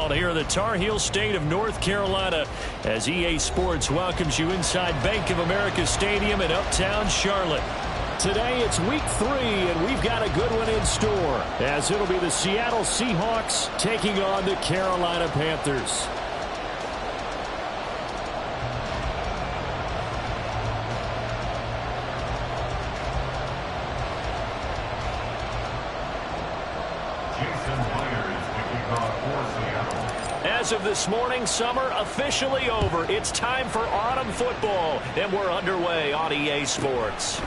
football here in the Tar Heel state of North Carolina as EA Sports welcomes you inside Bank of America Stadium in Uptown Charlotte. Today it's week 3, and we've got a good one in store as it'll be the Seattle Seahawks taking on the Carolina Panthers. As of this morning, summer officially over. It's time for autumn football, and we're underway on EA Sports.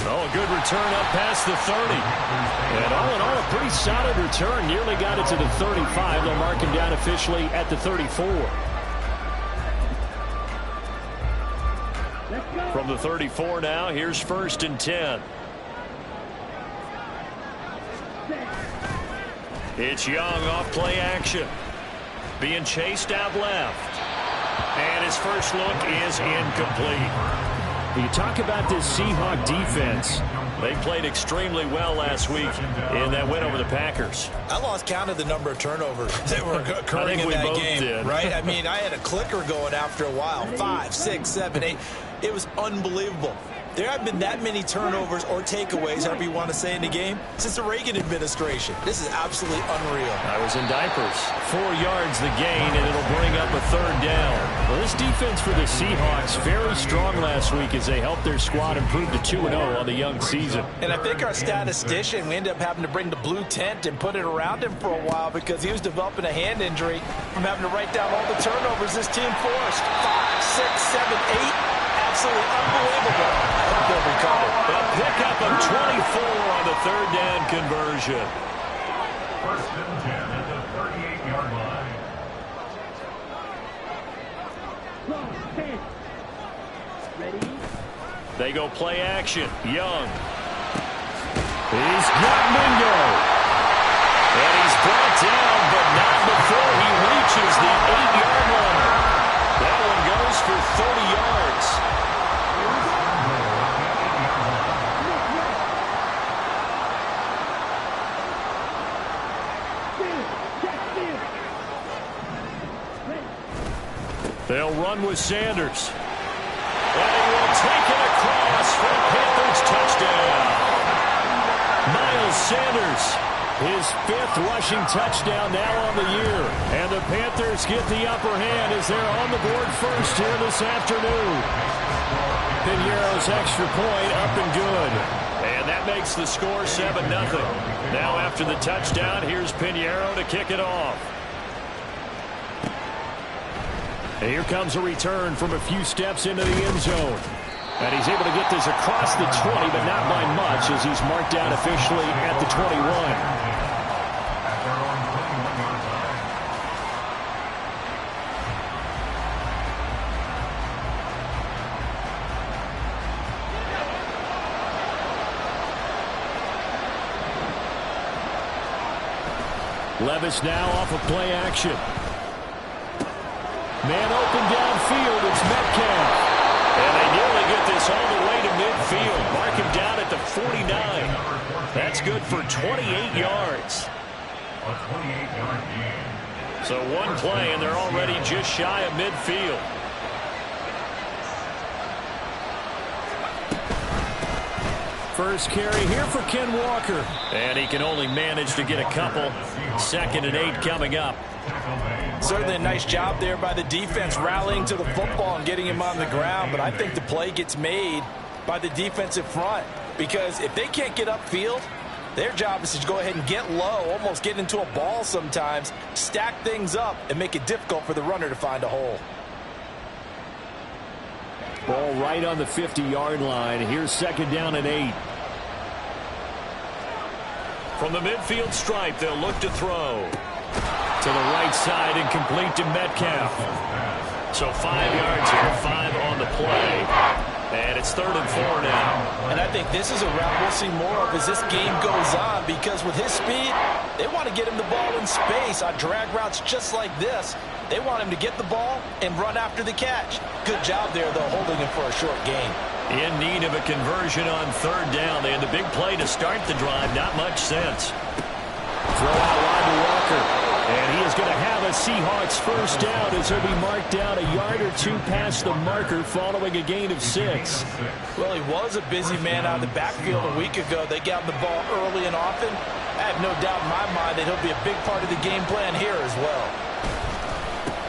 Oh, a good return up past the 30. And all in all, a pretty solid return. Nearly got it to the 35. They'll mark him down officially at the 34. From the 34 now, here's 1st and 10. It's Young off play action. Being chased out left. And his first look is incomplete. You talk about this Seahawk defense. They played extremely well last week in that win over the Packers. I lost count of the number of turnovers that were occurring in that game. Right? I mean, I had a clicker going after a while. 5, 6, 7, 8. It was unbelievable. There haven't been that many turnovers or takeaways, however you want to say, in the game since the Reagan administration. This is absolutely unreal. I was in diapers. 4 yards the gain, and it'll bring up a 3rd down. Well, this defense for the Seahawks very strong last week as they helped their squad improve to 2-0 on the young season. And I think our statistician, we ended up having to bring the blue tent and put it around him for a while because he was developing a hand injury from having to write down all the turnovers this team forced. 5, 6, 7, 8. Absolutely unbelievable. I hope they'll recover. A pickup of 24 on the 3rd down conversion. 1st and 10 at the 38-yard line. Ready? They go play action. Young. He's got Mingo. And he's brought down, but not before he reaches the 8-yard line. That one goes for 30 yards. They'll run with Sanders. And he will take it across for a Panthers touchdown. Miles Sanders, his 5th rushing touchdown now on the year. And the Panthers get the upper hand as they're on the board first here this afternoon. Pinheiro's extra point up and good. And that makes the score 7-0. Now after the touchdown, here's Pinheiro to kick it off. And here comes a return from a few steps into the end zone. And he's able to get this across the 20, but not by much as he's marked down officially at the 21. Levis now off of play action. Man open downfield, it's Metcalf. And they nearly get this all the way to midfield. Mark him down at the 49. That's good for 28 yards. A 28-yard gain. So one play, and they're already just shy of midfield. First carry here for Ken Walker. And he can only manage to get a couple. 2nd and 8 coming up. Certainly a nice job there by the defense rallying to the football and getting him on the ground. But I think the play gets made by the defensive front. Because if they can't get upfield, their job is to go ahead and get low, almost get into a ball sometimes, stack things up, and make it difficult for the runner to find a hole. Ball right on the 50-yard line. Here's 2nd down and 8. From the midfield stripe, they'll look to throw. To the right side and complete to Metcalf. So 5 yards here, 5 on the play. And it's 3rd and 4 now. And I think this is a route we'll see more of as this game goes on because with his speed, they want to get him the ball in space on drag routes just like this. They want him to get the ball and run after the catch. Good job there, though, holding him for a short gain. In need of a conversion on 3rd down. They had the big play to start the drive. Not much sense. Throw out wide to Walker. And he is going to have a Seahawks first down as he'll be marked down a yard or two past the marker following a gain of 6. Well, he was a busy man out of the backfield a week ago. They got the ball early and often. I have no doubt in my mind that he'll be a big part of the game plan here as well.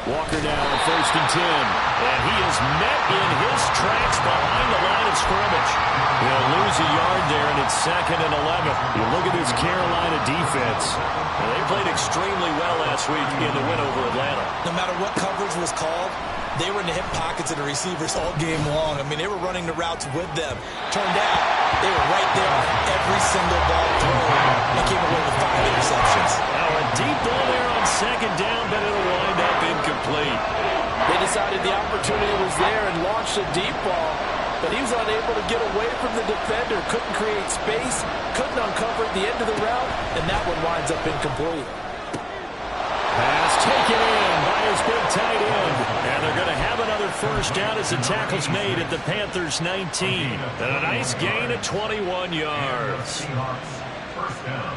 Walker now on 1st and 10. And he is met in his tracks behind the line of scrimmage. He'll lose a yard there, and it's 2nd and 11. You look at this Carolina defense. And they played extremely well last week in the win over Atlanta. No matter what coverage was called, they were in the hip pockets of the receivers all game long. I mean, they were running the routes with them. Turned out, they were right there on every single ball thrown and came away with 5 interceptions. Now a deep ball there on 2nd down, but it'll wind up incomplete. They decided the opportunity was there and launched a deep ball, but he was unable to get away from the defender, couldn't create space, couldn't uncover at the end of the route, and that one winds up incomplete. Pass taken in by his big tight end. And they're going to have another first down as the tackle's made at the Panthers' 19. And a nice gain of 21 yards. First down.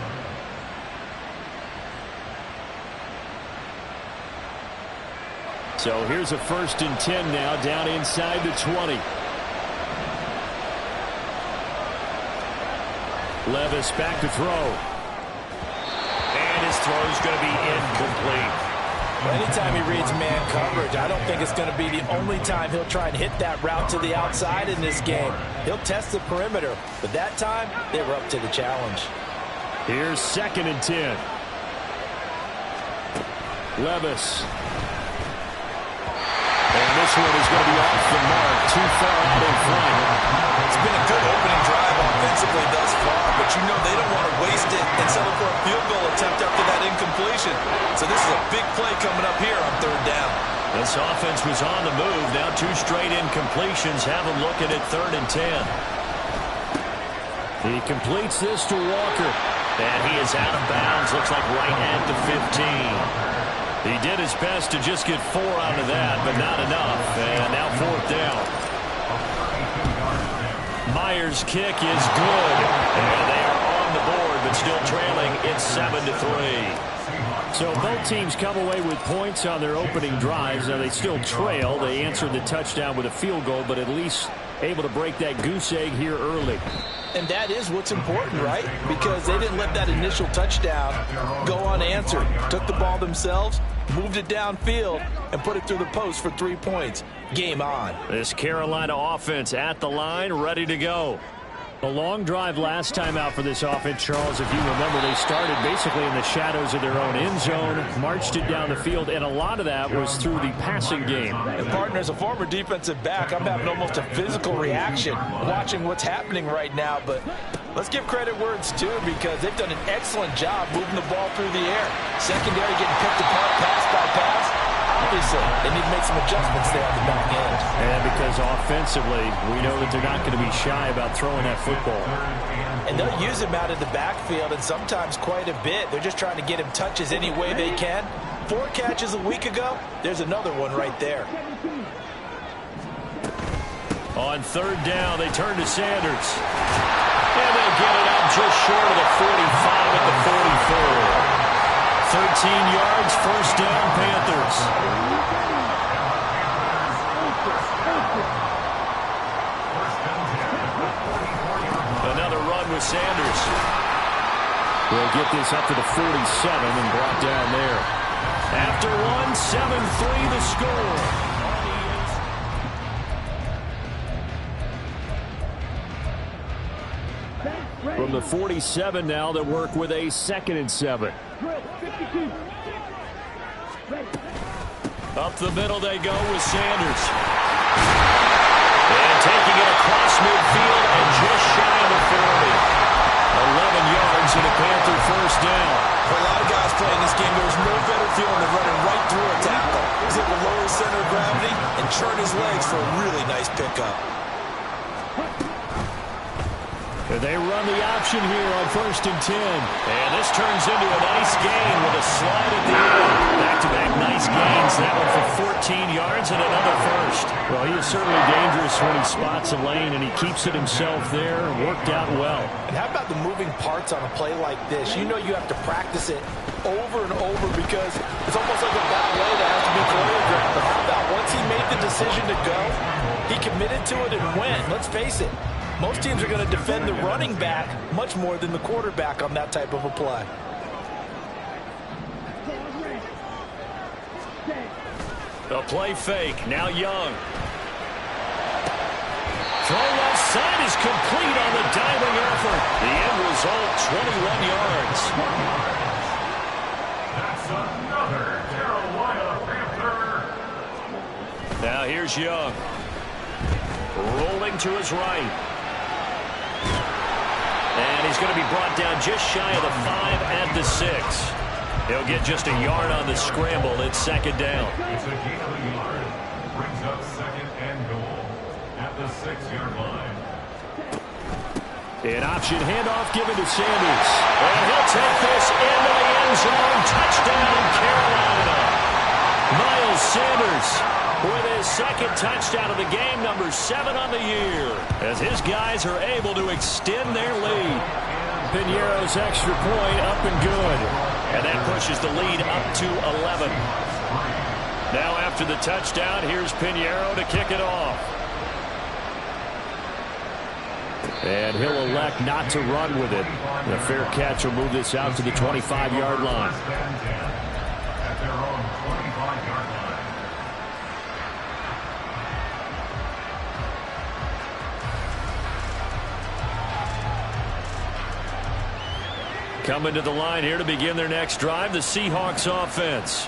So here's a 1st and 10 now, down inside the 20. Levis back to throw. And his throw's going to be incomplete. Anytime he reads man coverage, I don't think it's going to be the only time he'll try and hit that route to the outside in this game. He'll test the perimeter, but that time they were up to the challenge. Here's 2nd and 10. Levis. And this one is going to be off the mark, too far out in front. It's been a good opening drive offensively thus far, but you know they don't want to waste it and settle for a field goal attempt after that incompletion. So this is a big play coming up here on 3rd down. This offense was on the move. Now 2 straight incompletions have them looking at 3rd and 10. He completes this to Walker. And he is out of bounds. Looks like right at the 15. He did his best to just get 4 out of that, but not enough. And now 4th down. Myers' kick is good. And they are on the board, but still trailing. It's 7-3. So both teams come away with points on their opening drives. Now they still trail. They answered the touchdown with a field goal, but at least able to break that goose egg here early. And that is what's important, right? Because they didn't let that initial touchdown go unanswered. Took the ball themselves, moved it downfield, and put it through the post for 3 points. Game on. This Carolina offense at the line, ready to go. A long drive last time out for this offense, Charles. If you remember, they started basically in the shadows of their own end zone, marched it down the field, and a lot of that was through the passing game. And partner, as a former defensive back, I'm having almost a physical reaction watching what's happening right now. But let's give credit where it's due, because they've done an excellent job moving the ball through the air. Secondary getting picked apart pass by pass. Obviously, they need to make some adjustments there on the back end. And because offensively, we know that they're not going to be shy about throwing that football. And they'll use him out of the backfield, and sometimes quite a bit. They're just trying to get him touches any way they can. 4 catches a week ago, there's another one right there. On 3rd down, they turn to Sanders. And they'll get it up just short of the 45 at the 44. 13 yards, 1st down, Panthers. Another run with Sanders. We'll get this up to the 47 and brought down there. After one, 7-3 the score. From the 47 now, they work with a 2nd and 7. Up the middle they go with Sanders. And taking it across midfield and just shy of the 40. 11 yards and a Panther first down. For a lot of guys playing this game, there's no better feeling than running right through a tackle. He's able to lower his center of gravity and churn his legs for a really nice pickup. And they run the option here on 1st and 10. And this turns into a nice gain with a slide at the end. Back-to-back nice gains. That one for 14 yards and another first. Well, he is certainly dangerous when he spots a lane, and he keeps it himself there and worked out well. And how about the moving parts on a play like this? You know you have to practice it over and over because it's almost like a ballet that has to be choreographed. But how about once he made the decision to go, he committed to it and went. Let's face it, most teams are going to defend the running back much more than the quarterback on that type of a play. A play fake. Now Young. Throw left side is complete on the diving effort. The end result, 21 yards. That's another Carolina Panther. Now here's Young. Rolling to his right. And he's going to be brought down just shy of the 5 at the 6. He'll get just a yard on the scramble. It's second down. It's a gain of a yard. Brings up second and goal at the 6-yard line. An option handoff given to Sanders. And he'll take this into the end zone. Touchdown, Carolina. Miles Sanders with his second touchdown of the game, number 7 on the year, as his guys are able to extend their lead. Piñeiro's extra point up and good. And that pushes the lead up to 11. Now after the touchdown, here's Piñeiro to kick it off. And he'll elect not to run with it. The fair catch will move this out to the 25-yard line. At their own 25-yard line. Coming to the line here to begin their next drive, the Seahawks offense.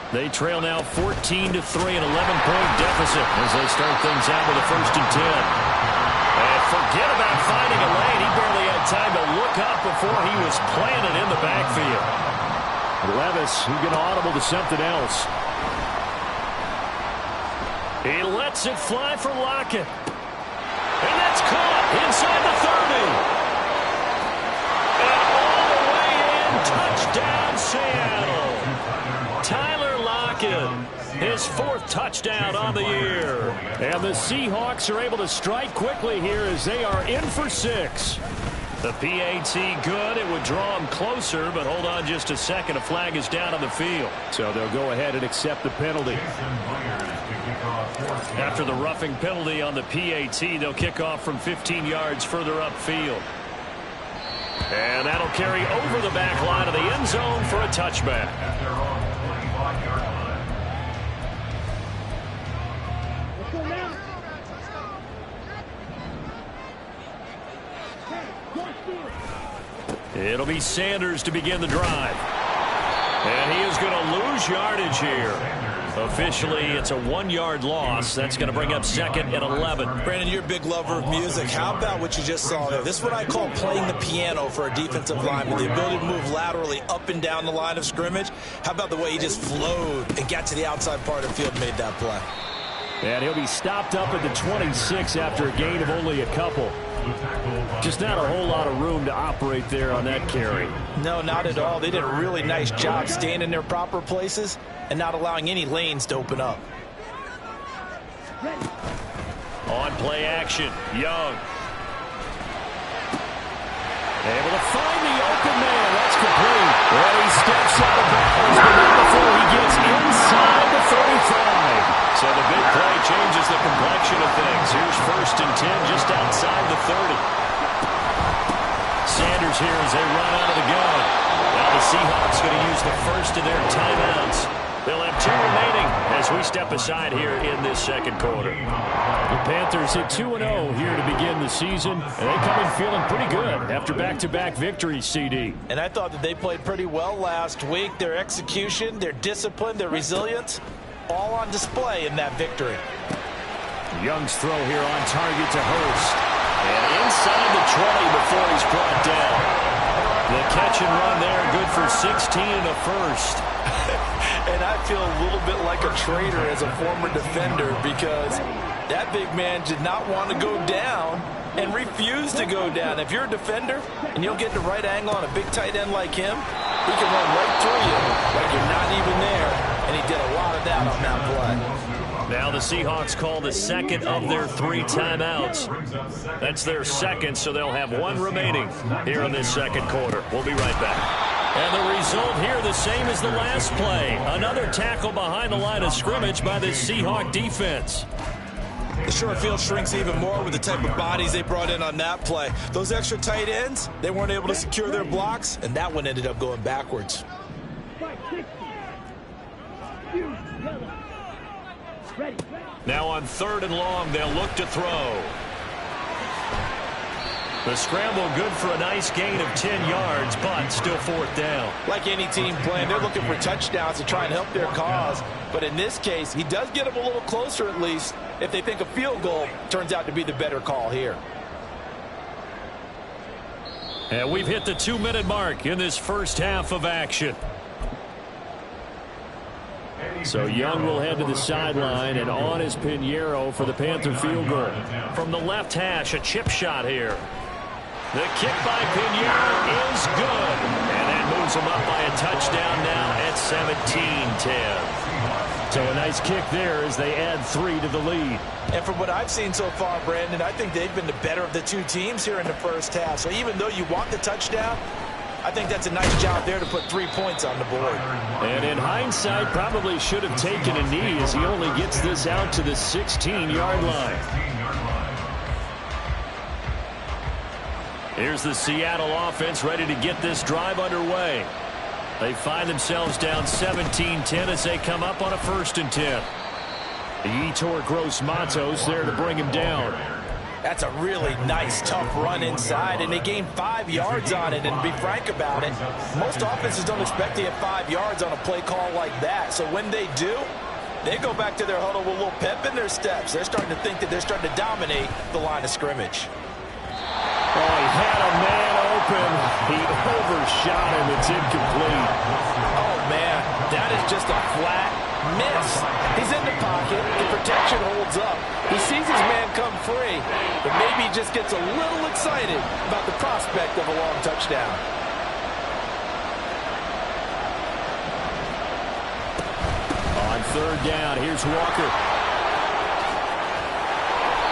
They trail now 14-3, an 11-point deficit as they start things out with a 1st and 10. And forget about finding a lane. He barely had time to look up before he was planted in the backfield. Levis, who get audible to something else. He lets it fly for Lockett. And that's caught inside the 30. Touchdown, Seattle. Tyler Lockett, his 4th touchdown on the year. And the Seahawks are able to strike quickly here as they are in for 6. The PAT good. It would draw them closer, but hold on just a second. A flag is down on the field. So they'll go ahead and accept the penalty. After the roughing penalty on the PAT, they'll kick off from 15 yards further upfield. And that'll carry over the back line of the end zone for a touchback. At their own 25-yard line. It'll be Sanders to begin the drive. And he is going to lose yardage here. Officially, it's a 1-yard loss. That's going to bring up 2nd and 11. Brandon, you're a big lover of music. How about what you just saw there? This is what I call playing the piano for a defensive lineman. The ability to move laterally up and down the line of scrimmage. How about the way he just flowed and got to the outside part of the field and made that play? And he'll be stopped up at the 26 after a gain of only a couple. Just not a whole lot of room to operate there on that carry. No, not at all. They did a really nice job staying in their proper places and not allowing any lanes to open up. On play action, Young. Able to find the open man. That's complete. And he steps out of bounds, but not before he gets inside the 35. So the big play changes the complexion of things. Here's 1st and 10 just outside the 30. Sanders here as they run out of the gun. Now the Seahawks going to use the first of their timeouts. They'll have 2 remaining as we step aside here in this second quarter. The Panthers hit 2-0 here to begin the season, and they come in feeling pretty good after back-to-back victories, CD. And I thought that they played pretty well last week. Their execution, their discipline, their resilience, all on display in that victory. Young's throw here on target to Hurst. And inside the 20 before he's brought down. The catch and run there, good for 16 and a first. And I feel a little bit like a traitor as a former defender because that big man did not want to go down and refused to go down. If you're a defender and you'll get the right angle on a big tight end like him, he can run right through you like you're not even there. And he did a lot of that on that play. Now the Seahawks call the second of their 3 timeouts. That's their second, so they'll have 1 remaining here in this second quarter. We'll be right back. And the result here the same as the last play. Another tackle behind the line of scrimmage by the Seahawk defense. The short field shrinks even more with the type of bodies they brought in on that play. Those extra tight ends, they weren't able to secure their blocks, and that one ended up going backwards. Now on 3rd and long, they'll look to throw. The scramble good for a nice gain of 10 yards, but still 4th down. Like any team playing, they're looking for touchdowns to try and help their cause. But in this case, he does get them a little closer at least if they think a field goal turns out to be the better call here. And we've hit the 2-minute mark in this first half of action. So Young will head to the sideline, and on is Pinheiro for the Panther field goal. From the left hash, a chip shot here. The kick by Pinheiro is good. And that moves him up by a touchdown now at 17-10. So a nice kick there as they add 3 to the lead. And from what I've seen so far, Brandon, I think they've been the better of the two teams here in the first half. So even though you want the touchdown, I think that's a nice job there to put 3 points on the board. And in hindsight, probably should have taken a knee as he only gets this out to the 16-yard line. Here's the Seattle offense ready to get this drive underway. They find themselves down 17-10 as they come up on a 1st and 10. Yetur Gross-Matos there to bring him down. That's a really nice, tough run inside, and they gained 5 yards on it. And to be frank about it, most offenses don't expect to get 5 yards on a play call like that. So when they do, they go back to their huddle with a little pep in their steps. They're starting to think that they're starting to dominate the line of scrimmage. Oh, he had a man open. He overshot him. It's incomplete. Oh, man, that is just a flat miss. He's in the pocket. The protection holds up. He sees his man come free, but maybe he just gets a little excited about the prospect of a long touchdown. On 3rd down, here's Walker.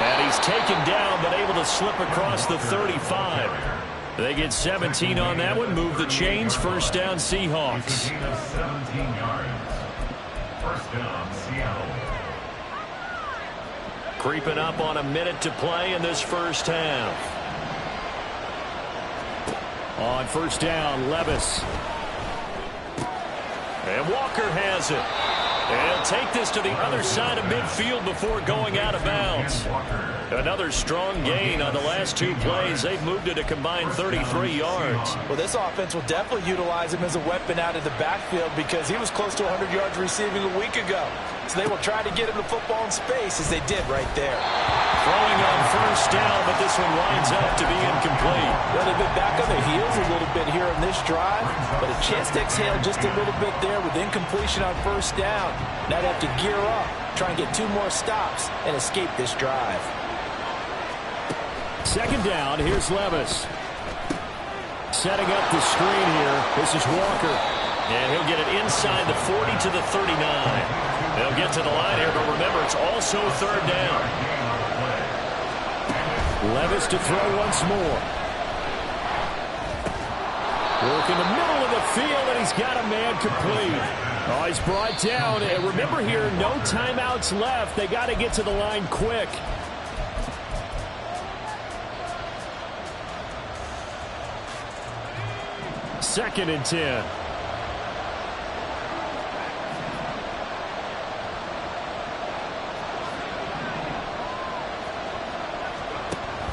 And he's taken down, but able to slip across the 35. They get 17 on that one. Move the chains. 1st down, Seahawks. 17 yards. 1st down, Seattle. Creeping up on a minute to play in this first half. On 1st down, Levis. And Walker has it. And he'll take this to the other side of midfield before going out of bounds. Another strong gain on the last 2 plays. They've moved it a combined 33 yards. Well, this offense will definitely utilize him as a weapon out of the backfield because he was close to 100 yards receiving a week ago. So they will try to get him the football in space as they did right there. Throwing on 1st down, but this one winds up to be incomplete. Well, they've been back on their heels a little bit here on this drive, but a chance to exhale just a little bit there with incompletion on 1st down. Now they have to gear up, try and get 2 more stops, and escape this drive. 2nd down, here's Levis. Setting up the screen here. This is Walker. And he'll get it inside the 40 to the 39. They'll get to the line here, but remember, it's also 3rd down. Levis to throw once more. Work in the middle of the field, and he's got a man complete. Oh, he's brought down. And remember here, no timeouts left. They got to get to the line quick. Second and 10.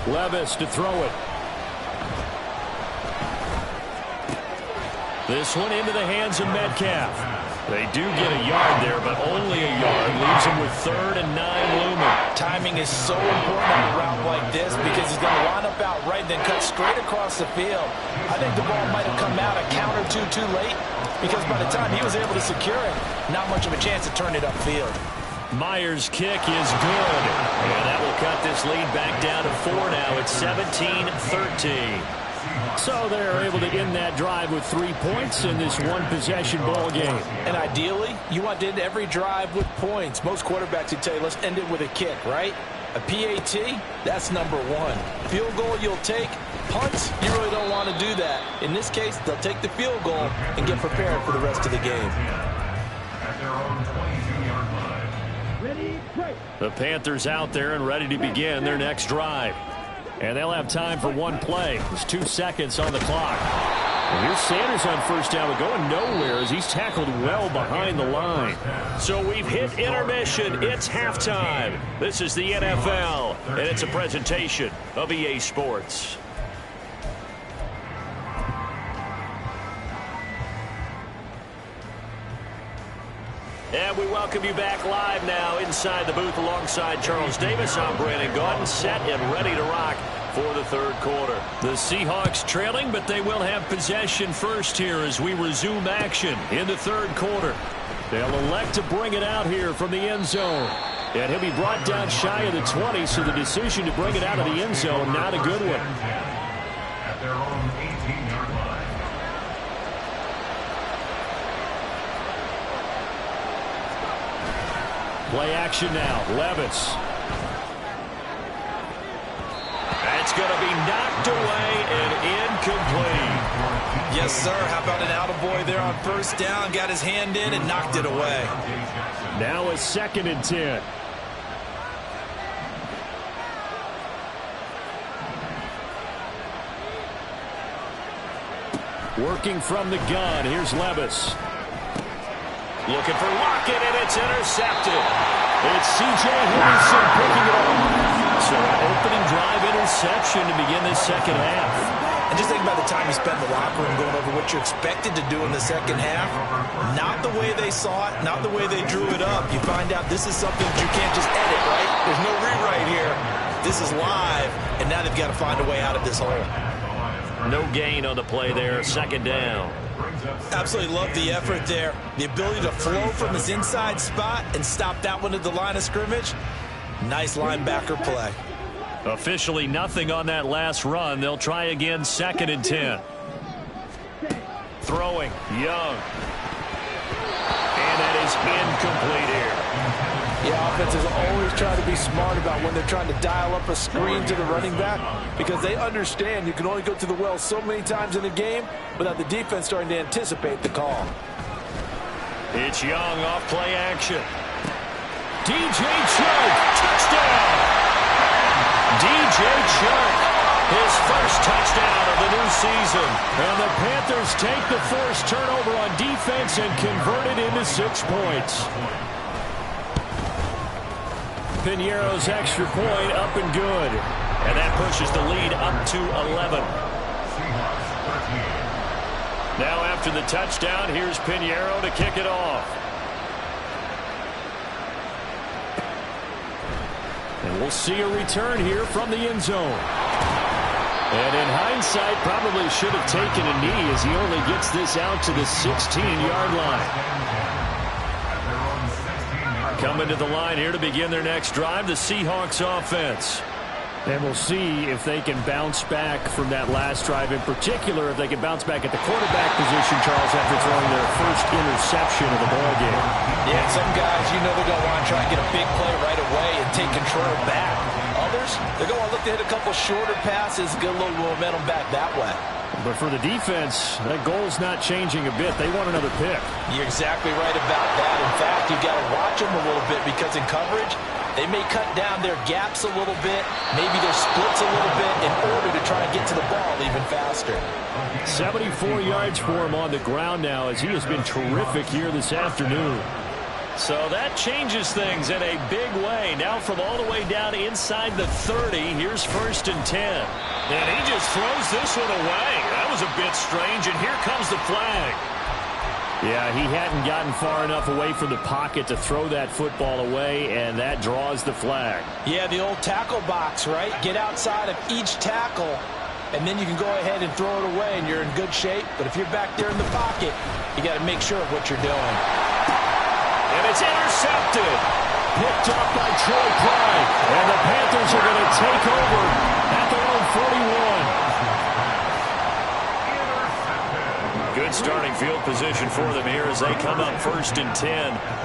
Levis to throw it. This one into the hands of Metcalf. They do get a yard there, but only a yard. Leaves him with 3rd and 9 looming. Timing is so important on a route like this because he's going to line up out right and then cut straight across the field. I think the ball might have come out a count or two too late because by the time he was able to secure it, not much of a chance to turn it upfield. Myers' kick is good. And that will cut this lead back down to 4 now. It's 17-13. So they're able to end that drive with 3 points in this one-possession ball game. And ideally, you want to end every drive with points. Most quarterbacks would tell you, let's end it with a kick, right? A PAT, that's number one. Field goal you'll take. Punts, you really don't want to do that. In this case, they'll take the field goal and get prepared for the rest of the game. At their own 22-yard line. Ready, break. The Panthers out there and ready to begin their next drive. And they'll have time for one play. There's 2 seconds on the clock. And here's Sanders on first down, but going nowhere as he's tackled well behind the line. So we've hit intermission. It's halftime. This is the NFL, and it's a presentation of EA Sports. And we welcome you back live now inside the booth alongside Charles Davis. I'm Brandon Gotw, set and ready to rock for the third quarter. The Seahawks trailing, but they will have possession first here as we resume action in the third quarter. They'll elect to bring it out here from the end zone. And he'll be brought down shy of the 20, so the decision to bring it out of the end zone, not a good one. At their own 18-yard line. Play action now. Levis. That's going to be knocked away and incomplete. Yes, sir. How about an attaboy there on first down? Got his hand in and knocked it away. Now a 2nd and 10. Working from the gun. Here's Levis. Looking for Lockett, and it's intercepted. It's C.J. Henderson picking it up. So an opening drive interception to begin this second half. And just think about the time you spent in the locker room going over what you're expected to do in the second half. Not the way they saw it, not the way they drew it up. You find out this is something that you can't just edit, right? There's no rewrite here. This is live, and now they've got to find a way out of this hole. No gain on the play there, 2nd down. Absolutely love the effort there. The ability to flow from his inside spot and stop that one at the line of scrimmage. Nice linebacker play. Officially nothing on that last run. They'll try again, 2nd and 10. Throwing, Young. And that is incomplete here. Yeah, offenses always try to be smart about when they're trying to dial up a screen to the running back because they understand you can only go to the well so many times in a game without the defense starting to anticipate the call. It's Young off play action. DJ Chark, touchdown! DJ Chark, his first touchdown of the new season. And the Panthers take the forced turnover on defense and convert it into 6 points. Piñeiro's extra point up and good. And that pushes the lead up to 11. Now after the touchdown, here's Piñeiro to kick it off. And we'll see a return here from the end zone. And in hindsight, probably should have taken a knee as he only gets this out to the 16-yard line. Coming to the line here to begin their next drive, the Seahawks offense. And we'll see if they can bounce back from that last drive. In particular, if they can bounce back at the quarterback position, Charles, after throwing their first interception of the ball game. Yeah, some guys, you know they're going to want to try and get a big play right away and take control back. Others, they're going to look to hit a couple shorter passes, get a little momentum back that way. But for the defense, that goal's not changing a bit. They want another pick. You're exactly right about that. In fact, you've got to watch them a little bit because in coverage, they may cut down their gaps a little bit, maybe their splits a little bit in order to try and get to the ball even faster. 74 yards for him on the ground now as he has been terrific here this afternoon. So that changes things in a big way. Now from all the way down inside the 30, here's 1st and 10. And he just throws this one away. That was a bit strange, and here comes the flag. Yeah, he hadn't gotten far enough away from the pocket to throw that football away, and that draws the flag. Yeah, the old tackle box, right? Get outside of each tackle, and then you can go ahead and throw it away, and you're in good shape. But if you're back there in the pocket, you got to make sure of what you're doing. And it's intercepted. Picked up by Troy Pride. And the Panthers are going to take over at their own 41. Good starting field position for them here as they come up 1st and 10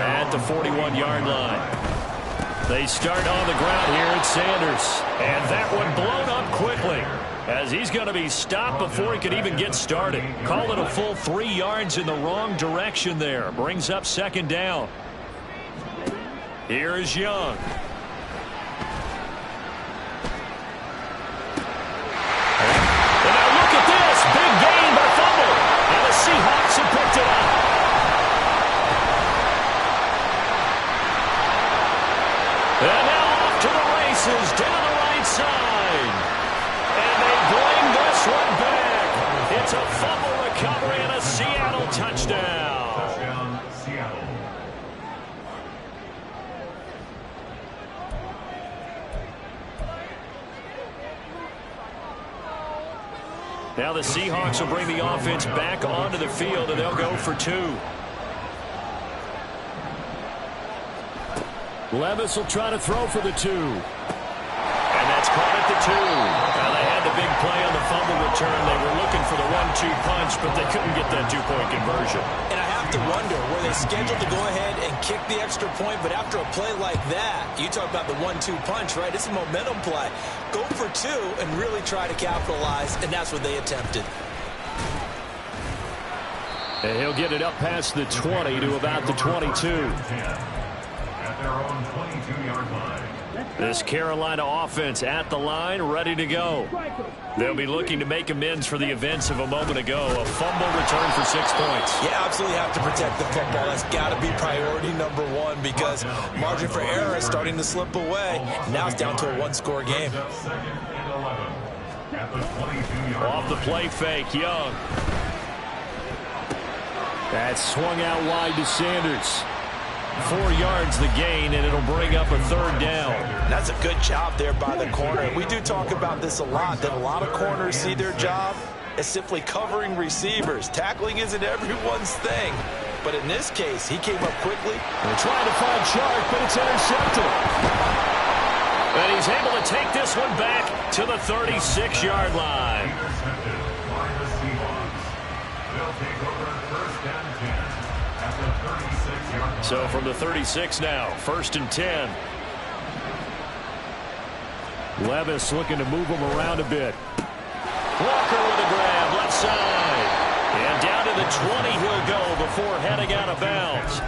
at the 41-yard line. They start on the ground here at Sanders. And that one blown up quickly, as he's going to be stopped before he could even get started. Call it a full 3 yards in the wrong direction there. Brings up second down. Here is Young. And now look at this. Big gain by fumble. And the Seahawks have picked it up. And now off to the races down the right side. And they bring this one back. It's a fumble recovery and a Seattle touchdown. Touchdown, Seattle. Now the Seahawks will bring the offense back onto the field, and they'll go for 2. Levis will try to throw for the 2. And that's caught at the 2. Now they had the big play on the fumble return. They were looking for the 1-2 punch, but they couldn't get that 2-point conversion. And I have to wonder, were they scheduled to go ahead and kick the extra point, but after a play like that, you talk about the 1-2 punch, right? It's a momentum play. Go for 2 and really try to capitalize, and that's what they attempted. And he'll get it up past the 20 to about the 22. At their own 22-yard line. This Carolina offense at the line, ready to go. They'll be looking to make amends for the events of a moment ago. A fumble return for 6 points. You absolutely have to protect the football. That's got to be priority number 1 because margin for error is starting to slip away. Now it's down to a 1-score game. Second and 11. At the 22-yard Off the play fake, Young. That's swung out wide to Sanders. 4 yards the gain, and it'll bring up a 3rd down. That's a good job there by the corner. We do talk about this a lot, that a lot of corners see their job as simply covering receivers. Tackling isn't everyone's thing. But in this case, he came up quickly. They're trying to find Chark, but it's intercepted. And he's able to take this one back to the 36-yard line. intercepted by the Seahawks. They'll take over 1st and 10 at the 36-yard line. So from the 36 now, 1st and 10. Levis looking to move him around a bit. Walker with a grab, left side. And down to the 20 he'll go before heading out of bounds.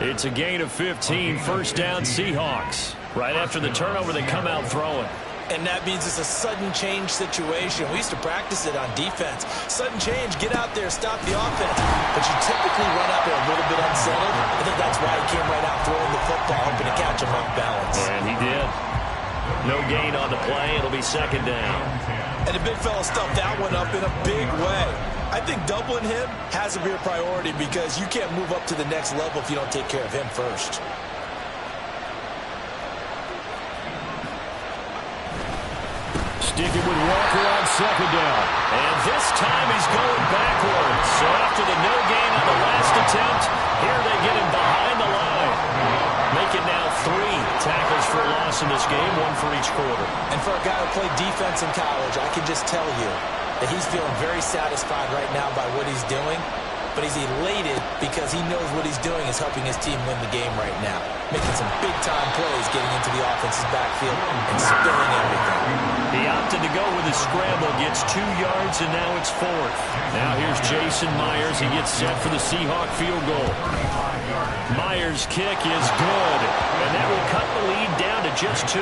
It's a gain of 15, 1st down Seahawks. Right after the turnover, they come out throwing. And that means it's a sudden change situation. We used to practice it on defense. Sudden change, get out there, stop the offense. But you typically run out there a little bit unsettled. I think that's why he came right out throwing the football, hoping to catch him off balance. And he did. No gain on the play. It'll be 2nd down. And the big fella stuffed that one up in a big way. I think doubling him has to be a priority because you can't move up to the next level if you don't take care of him first. Sticking with Walker on 2nd down. And this time he's going backwards. So after the no gain on the last attempt, here they get him behind the line. Making now 3 tackles for a loss in this game, 1 for each quarter. And for a guy who played defense in college, I can just tell you that he's feeling very satisfied right now by what he's doing. But he's elated because he knows what he's doing is helping his team win the game right now. Making some big-time plays, getting into the offense's backfield and spilling everything. He opted to go with his scramble, gets 2 yards, and now it's 4th. Now here's Jason Myers. He gets set for the Seahawk field goal. Myers' kick is good, and that will cut the lead down to just 2.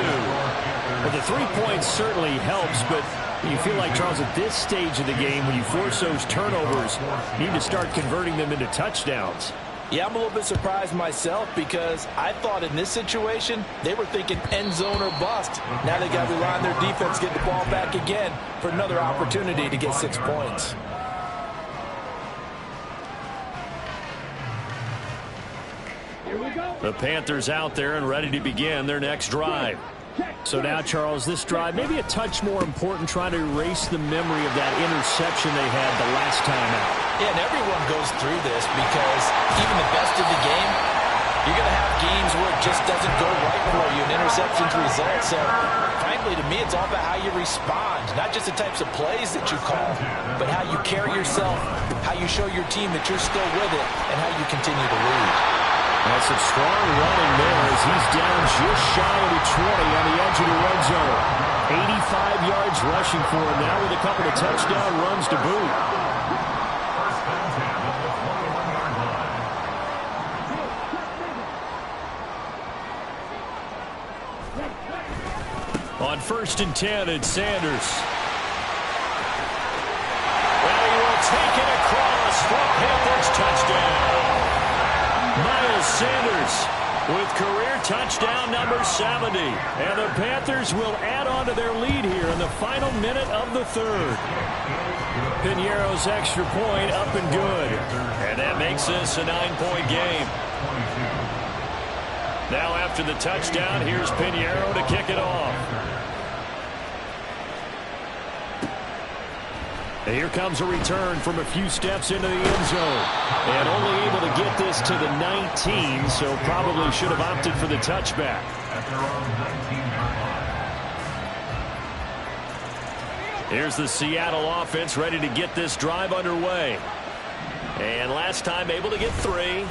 Well, the 3 points certainly helps, but you feel like, Charles, at this stage of the game, when you force those turnovers, you need to start converting them into touchdowns. Yeah, I'm a little bit surprised myself because I thought in this situation they were thinking end zone or bust. Now they got to rely on their defense, get the ball back again for another opportunity to get 6 points. The Panthers out there and ready to begin their next drive. So now, Charles, this drive maybe a touch more important, trying to erase the memory of that interception they had the last time out. Yeah, and everyone goes through this because even the best of the game, you're going to have games where it just doesn't go right for you, and interceptions result. So, frankly, to me, it's all about how you respond, not just the types of plays that you call, but how you carry yourself, how you show your team that you're still with it, and how you continue to lead. And some strong running there as he's down just shy of the 20 on the edge of the red zone. 85 yards rushing for him now with a couple of touchdown runs to boot. First and 10 at the 21-yard line. On 1st and 10, it's Sanders. And he will take it across for a Panthers touchdown. Miles Sanders with career touchdown number 70. And the Panthers will add on to their lead here in the final minute of the third. Piñeiro's extra point up and good. And that makes this a 9-point game. Now after the touchdown, here's Piñeiro to kick it off. And here comes a return from a few steps into the end zone. And only able to get this to the 19, so probably should have opted for the touchback. At their own 19-yard line. Here's the Seattle offense ready to get this drive underway. And last time able to get 3.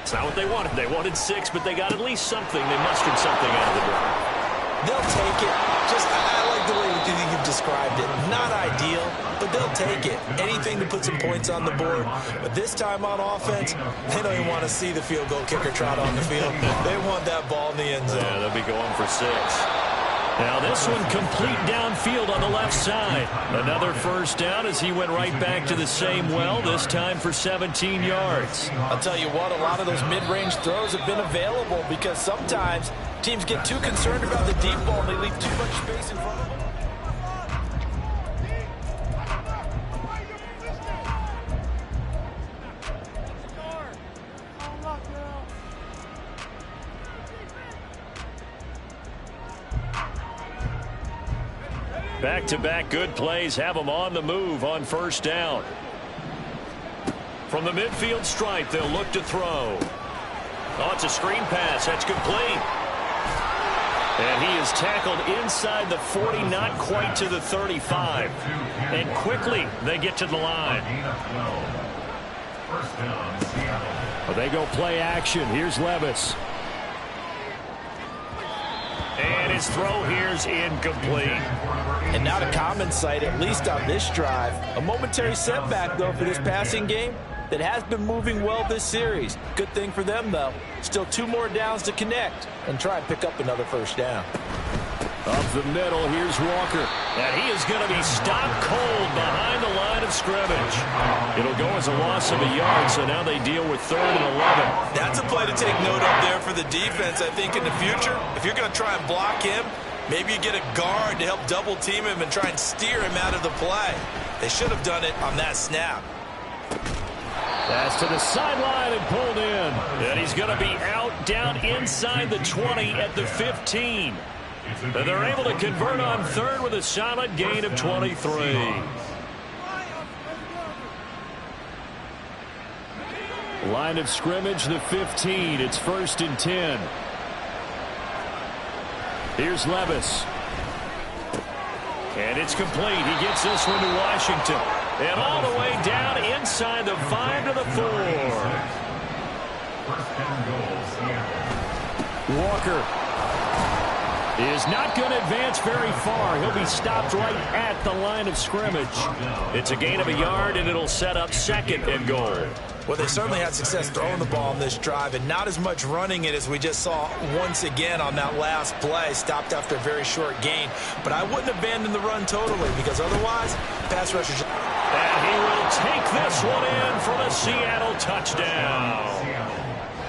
It's not what they wanted. They wanted 6, but they got at least something. They mustered something out of the drive. They'll take it. I like the way you've described it. Not ideal, but they'll take it. Anything to put some points on the board. But this time on offense, they don't even want to see the field goal kicker trot on the field. They want that ball in the end zone. Yeah, they'll be going for 6. Now this one complete downfield on the left side. Another first down as he went right back to the same well, this time for 17 yards. I'll tell you what, a lot of those mid-range throws have been available because sometimes teams get too concerned about the deep ball and they leave too much space in front of them. Back-to-back good plays have them on the move on first down. From the midfield stripe, they'll look to throw. Oh, it's a screen pass. That's complete. And he is tackled inside the 40, not quite to the 35. And quickly, they get to the line. First down, Seattle. Well, they go play action. Here's Levis. And his throw here's incomplete. And not a common sight, at least on this drive. A momentary setback, though, for this passing game that has been moving well this series. Good thing for them, though. Still 2 more downs to connect and try and pick up another first down. Up the middle, here's Walker. And he is going to be stopped cold behind the line of scrimmage. It'll go as a loss of a yard, so now they deal with 3rd and 11. That's a play to take note of there for the defense, I think, in the future. If you're going to try and block him, maybe you get a guard to help double team him and try and steer him out of the play. They should have done it on that snap. Pass to the sideline and pulled in. And he's going to be out down inside the 20 at the 15. And they're able to convert on 3rd with a solid gain of 23. Line of scrimmage, the 15. It's 1st and 10. Here's Levis. And it's complete. He gets this one to Washington. And all the way down inside the 5 to the 4. First and goal, Seattle. Walker is not going to advance very far. He'll be stopped right at the line of scrimmage. It's a gain of a yard, and it'll set up 2nd and goal. Well, they certainly had success throwing the ball on this drive and not as much running it as we just saw once again on that last play. Stopped after a very short gain. But I wouldn't abandon the run totally because otherwise, pass rushers. And he will take this one in for the Seattle touchdown.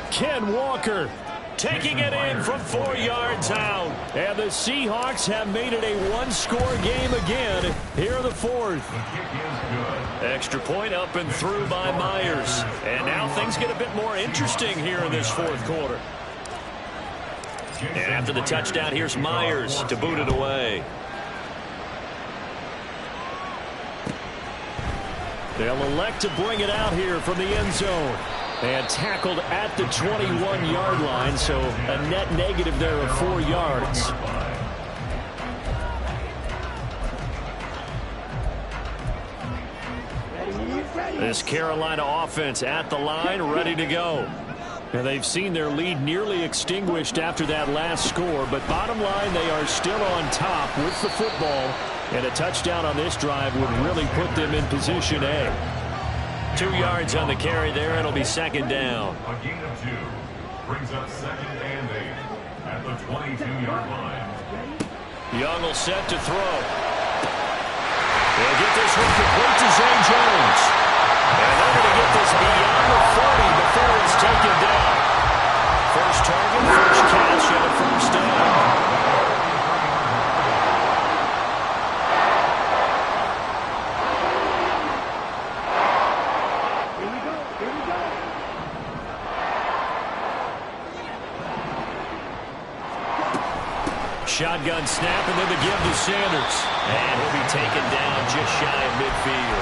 Ken Walker taking it in from 4 yards out. And the Seahawks have made it a 1-score game again here in the 4th. Extra point up and through by Myers. And now things get a bit more interesting here in this 4th quarter. And after the touchdown, here's Myers to boot it away. They'll elect to bring it out here from the end zone. And tackled at the 21-yard line, so a net negative there of 4 yards. This Carolina offense at the line, ready to go. Now they've seen their lead nearly extinguished after that last score, but bottom line, they are still on top with the football, and a touchdown on this drive would really put them in position A. 2 yards on the carry there, and it'll be second down. A gain of 2 brings up second and 8 at the 22-yard line. Young will set to throw. They'll get this one complete to Zay Jones. And they're going to get this beyond the 40 before it's taken down. First target, first catch, and a first down. Shotgun snap, and then the give to Sanders. And he'll be taken down just shy of midfield.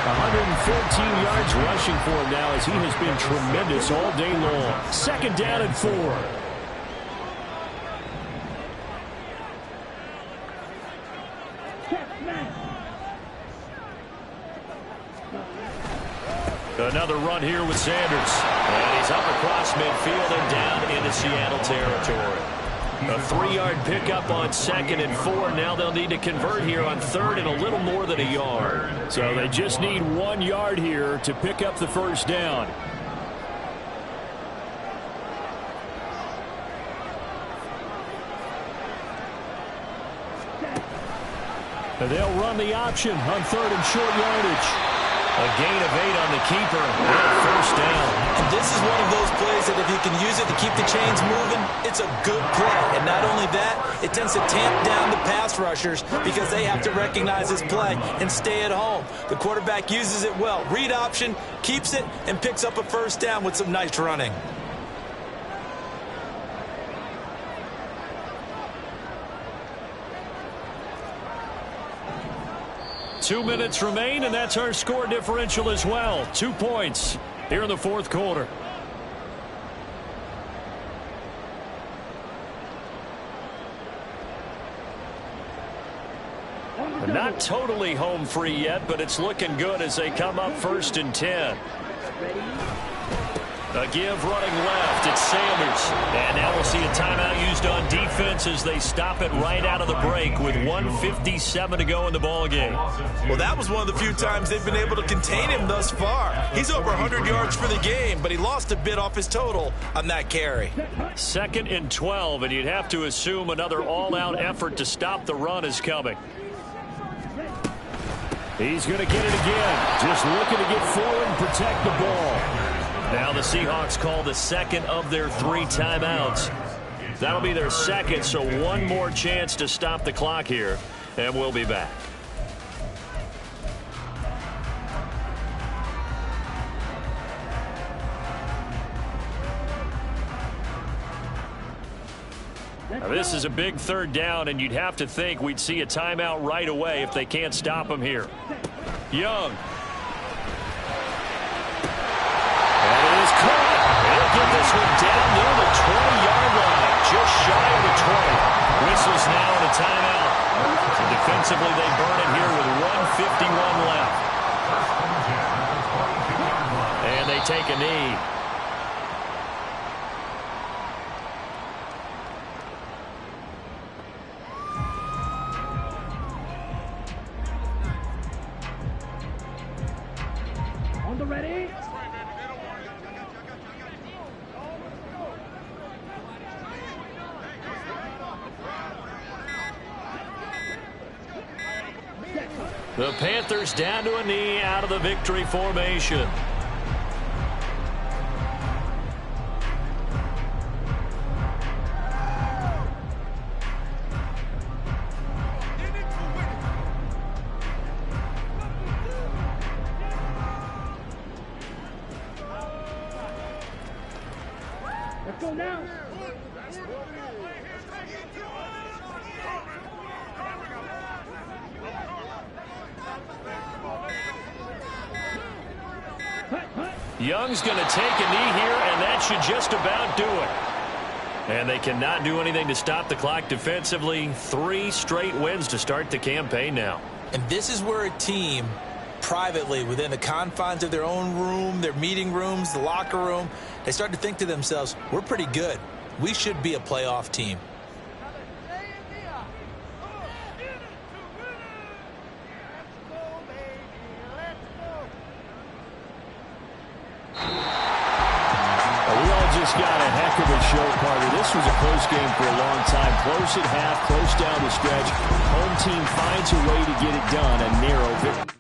114 yards rushing for him now as he has been tremendous all day long. Second down and 4. Another run here with Sanders. And he's up across midfield and down into Seattle territory. A 3-yard pickup on second and 4. Now they'll need to convert here on third and a little more than a yard. So they just need 1 yard here to pick up the first down. And they'll run the option on third and short yardage. A gain of 8 on the keeper and first down. And this is one of those plays that if you can use it to keep the chains moving, it's a good play. And not only that, it tends to tamp down the pass rushers because they have to recognize this play and stay at home. The quarterback uses it well. Read option, keeps it, and picks up a first down with some nice running. Two minutes remain, and that's our score differential as well. 2 points here in the fourth quarter. Not totally home free yet, but it's looking good as they come up first and 10. A give running left. It's Sanders. And now we'll see a timeout used on defense as they stop it right out of the break with 1:57 to go in the ballgame. Well, that was one of the few times they've been able to contain him thus far. He's over 100 yards for the game, but he lost a bit off his total on that carry. Second and 12, and you'd have to assume another all-out effort to stop the run is coming. He's going to get it again. Just looking to get forward and protect the ball. Now the Seahawks call the second of their 3 timeouts. That'll be their second, so one more chance to stop the clock here, and we'll be back. Now this is a big third down, and you'd have to think we'd see a timeout right away if they can't stop him here. Young. Get this one down near the 20-yard line, just shy of the 20. Whistles now in a timeout. So defensively, they burn it here with 1:51 left. And they take a knee. On the ready. The Panthers down to a knee out of the victory formation. Let's go now. Young's going to take a knee here, and that should just about do it. And they cannot do anything to stop the clock defensively. 3 straight wins to start the campaign now. And this is where a team privately within the confines of their own room, their meeting rooms, the locker room, they start to think to themselves, we're pretty good. We should be a playoff team. Just got a heck of a show, Carter. This was a close game for a long time. Close at half, close down the stretch. Home team finds a way to get it done. A narrow victory.